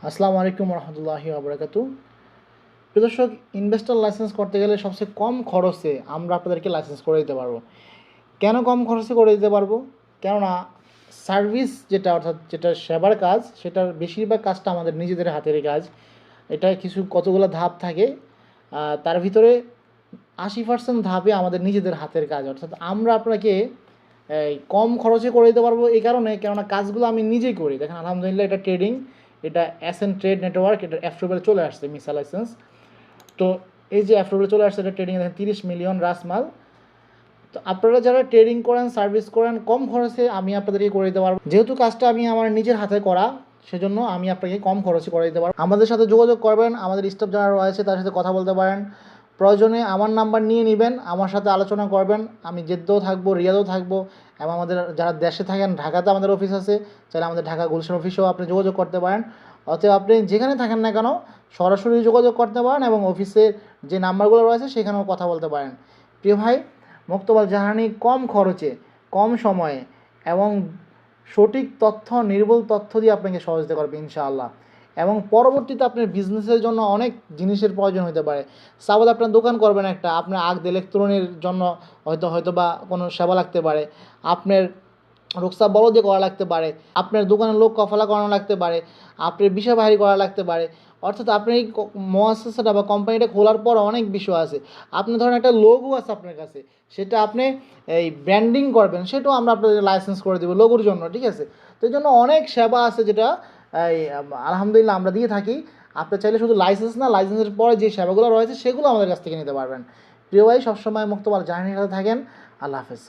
আসসালামু আলাইকুম রহমতুল্লাহি ওবরাকাতু। প্রিয় দর্শক, ইনভেস্টর লাইসেন্স করতে গেলে সবচেয়ে কম খরচে আমরা আপনাদেরকে লাইসেন্স করে দিতে পারবো। কেন কম খরচে করে দিতে পারবো? কেননা সার্ভিস যেটা, অর্থাৎ যেটা সেবার কাজ, সেটার বেশিরভাগ কাজটা আমাদের নিজেদের হাতের কাজ। এটা কতগুলো ধাপ থাকে, তার ভিতরে 80% ধাপে আমাদের নিজেদের হাতের কাজ। অর্থাৎ আমরা আপনাকে কম খরচে করে দিতে পারবো এই কারণে, কেননা কাজগুলো আমি নিজেই করি। দেখেন আলহামদুলিল্লাহ, এটা ট্রেডিং, এটা এসএন ট্রেড নেটওয়ার্ক, এটা অ্যাপ্রুভেল চলে আসছে মিসা লাইসেন্স। তো এই যে অ্যাপ্রুভেল চলে আসছে, এটা ট্রেডিংয়ে দেখেন 30 মিলিয়ন রাসমাল। তো আপনারা যারা ট্রেডিং করেন, সার্ভিস করেন, কম খরচে আমি আপনাদেরকে করে দিতে পারবো। যেহেতু কাজটা আমি আমার নিজের হাতে করা, সেজন্য আমি আপনাকে কম খরচে করে দিতে পারবো। আমাদের সাথে যোগাযোগ করবেন, আমাদের স্টাফ যারা রয়েছে তার সাথে কথা বলতে পারেন। প্রয়োজনে আমার নাম্বার নিয়ে নেবেন, আমার সাথে আলোচনা করবেন। আমি জেদ্দাও থাকবো, রিয়াদও থাকবো, এবং আমাদের যারা দেশে থাকেন, ঢাকাতে আমাদের অফিস আছে, চাইলে আমাদের ঢাকা গুলশান অফিসেও আপনি যোগাযোগ করতে পারেন। অতএব আপনি যেখানে থাকেন না কেন সরাসরি যোগাযোগ করতে পারেন, এবং অফিসের যে নাম্বারগুলো রয়েছে সেখানেও কথা বলতে পারেন। প্রিয় ভাই, মুক্তবাল জাহানি কম খরচে, কম সময়ে এবং সঠিক তথ্য, নির্ভুল তথ্য দিয়ে আপনাকে সহযোগিতা করবে ইনশাআল্লাহ। এবং পরবর্তীতে আপনার বিজনেসের জন্য অনেক জিনিসের প্রয়োজন হতে পারে। সাপোজ আপনার দোকান করবেন একটা, আপনার আগ ইলেকট্রনের জন্য হয়তো বা কোনো সেবা লাগতে পারে, আপনার রুকসা বলদে করা লাগতে পারে, আপনার দোকানের লোক কফলা করানো লাগতে পারে, আপনার বিষয় বাহির করা লাগতে পারে। অর্থাৎ আপনার এই মহাসেসাটা বা কোম্পানিটা খোলার পর অনেক বিষয় আছে। আপনি ধরেন একটা লোগো আছে আপনার কাছে, সেটা আপনি এই ব্র্যান্ডিং করবেন, সেটাও আমরা আপনাদের লাইসেন্স করে দেবো লোগোর জন্য, ঠিক আছে? তো এই জন্য অনেক সেবা আছে যেটা এই আলহামদুলিল্লাহ আমরা দিয়ে থাকি। আপনি চাইলে শুধু লাইসেন্স না, লাইসেন্সের পরে যে সেবাগুলো রয়েছে সেগুলো আমাদের কাছ থেকে নিতে পারবেন। প্রিয় ভাই, সবসময় মুক্তবাল জাহানির সাথে থাকেন। আল্লাহ হাফেজ।